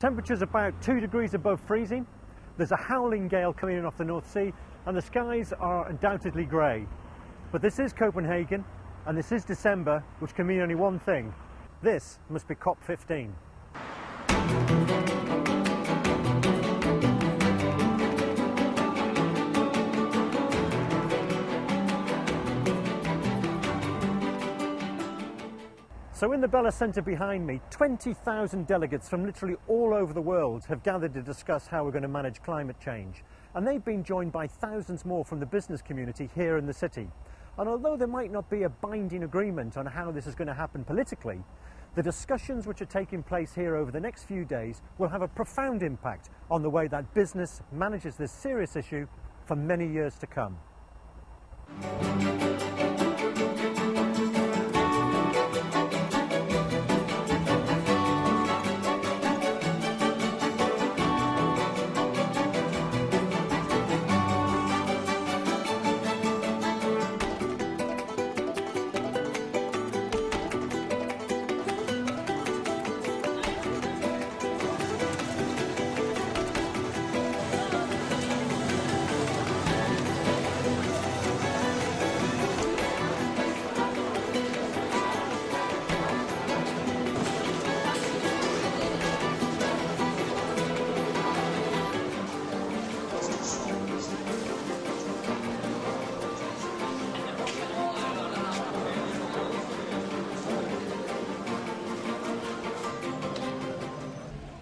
Temperature's about 2 degrees above freezing. There's a howling gale coming in off the North Sea and the skies are undoubtedly grey. But this is Copenhagen and this is December, which can mean only one thing. This must be COP15. So in the Bella Centre behind me, 20,000 delegates from literally all over the world have gathered to discuss how we're going to manage climate change. And they've been joined by thousands more from the business community here in the city. And although there might not be a binding agreement on how this is going to happen politically, the discussions which are taking place here over the next few days will have a profound impact on the way that business manages this serious issue for many years to come.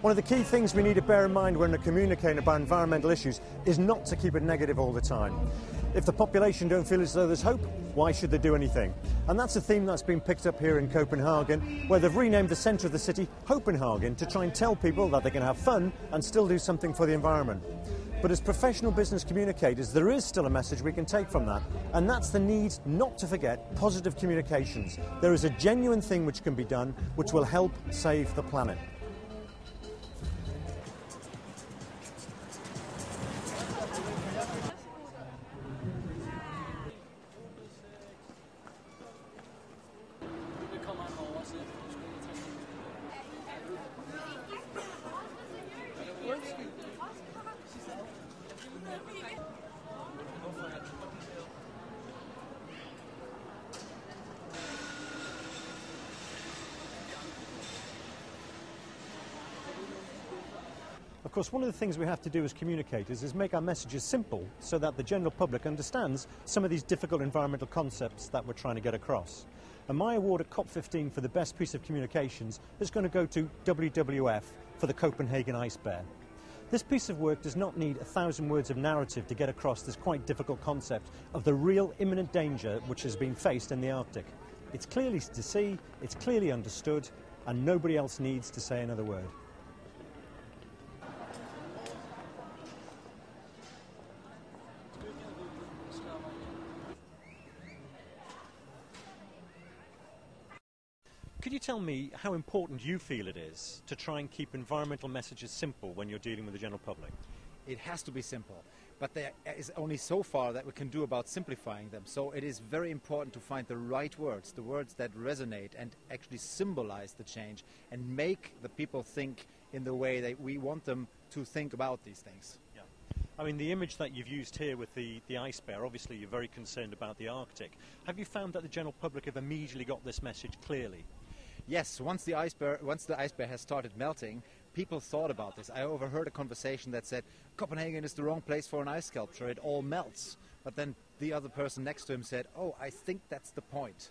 One of the key things we need to bear in mind when we're communicating about environmental issues is not to keep it negative all the time. If the population don't feel as though there's hope, why should they do anything? And that's a theme that's been picked up here in Copenhagen, where they've renamed the centre of the city Copenhagen to try and tell people that they can have fun and still do something for the environment. But as professional business communicators, there is still a message we can take from that, and that's the need not to forget positive communications. There is a genuine thing which can be done which will help save the planet. Of course, one of the things we have to do as communicators is make our messages simple so that the general public understands some of these difficult environmental concepts that we're trying to get across. And my award at COP15 for the best piece of communications is going to go to WWF for the Copenhagen Ice Bear. This piece of work does not need 1,000 words of narrative to get across this quite difficult concept of the real imminent danger which has been faced in the Arctic. It's clearly to see, it's clearly understood, and nobody else needs to say another word. Could you tell me how important you feel it is to try and keep environmental messages simple when you're dealing with the general public? It has to be simple, but there is only so far that we can do about simplifying them. So it is very important to find the right words, the words that resonate and actually symbolize the change and make the people think in the way that we want them to think about these things. Yeah. I mean, the image that you've used here with the ice bear, obviously you're very concerned about the Arctic. Have you found that the general public have immediately got this message clearly? Yes, once the ice bear has started melting, people thought about this. I overheard a conversation that said, Copenhagen is the wrong place for an ice sculpture, it all melts. But then the other person next to him said, oh, I think that's the point.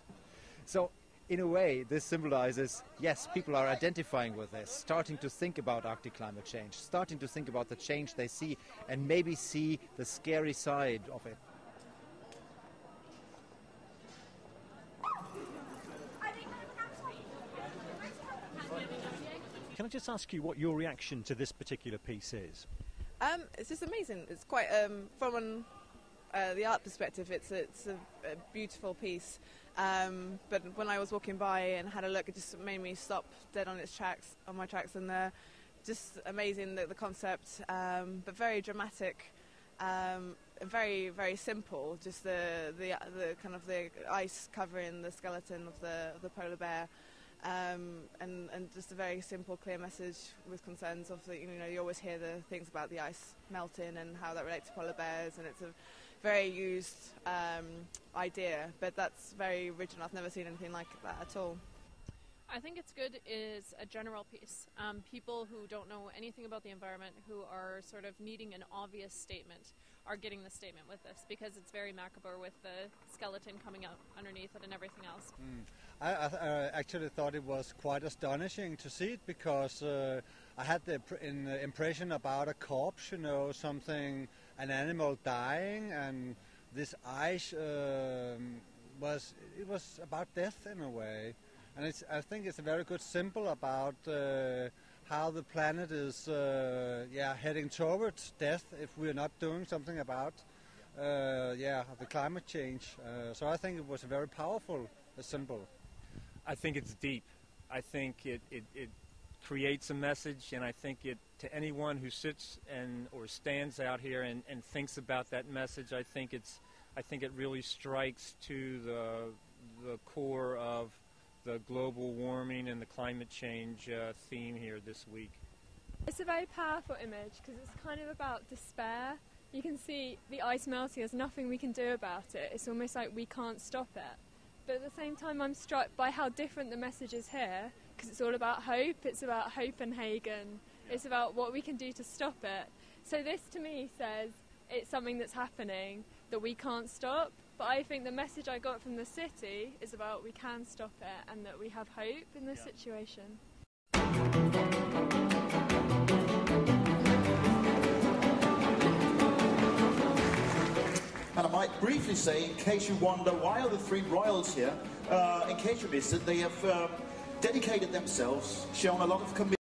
So, in a way, this symbolizes, yes, people are identifying with this, starting to think about Arctic climate change, starting to think about the change they see, and maybe see the scary side of it. Can I just ask you what your reaction to this particular piece is? It's just amazing. It's quite, from the art perspective, it's a beautiful piece. But when I was walking by and had a look, it just made me stop dead on my tracks, and just amazing the concept, but very dramatic, very, very simple. Just the kind of the ice covering the skeleton of the polar bear. and just a very simple, clear message with concerns of the, you always hear the things about the ice melting and how that relates to polar bears, and it's a very used idea, but that's very original. I've never seen anything like that at all. I think it's good is a general piece. People who don't know anything about the environment, who are sort of needing an obvious statement, are getting the statement with this, because it's very macabre with the skeleton coming out underneath it and everything else. I actually thought it was quite astonishing to see it, because I had the impression about a corpse, an animal dying, and this ice was about death in a way. And I think it's a very good symbol about how the planet is heading towards death if we're not doing something about the climate change. So I think it was a very powerful symbol. I think it's deep. I think it creates a message, and I think to anyone who sits or stands out here and thinks about that message, I think it really strikes to the core of the global warming and the climate change theme here this week. It's a very powerful image because it's kind of about despair. You can see the ice melting, there's nothing we can do about it. It's almost like we can't stop it. But at the same time, I'm struck by how different the message is here, because it's all about hope. It's about Copenhagen. It's about what we can do to stop it. So this to me says it's something that's happening that we can't stop. But I think the message I got from the city is about we can stop it and that we have hope in this situation. And I might briefly say, in case you wonder, why are the three royals here? In case you missed it, they have dedicated themselves, shown a lot of commitment.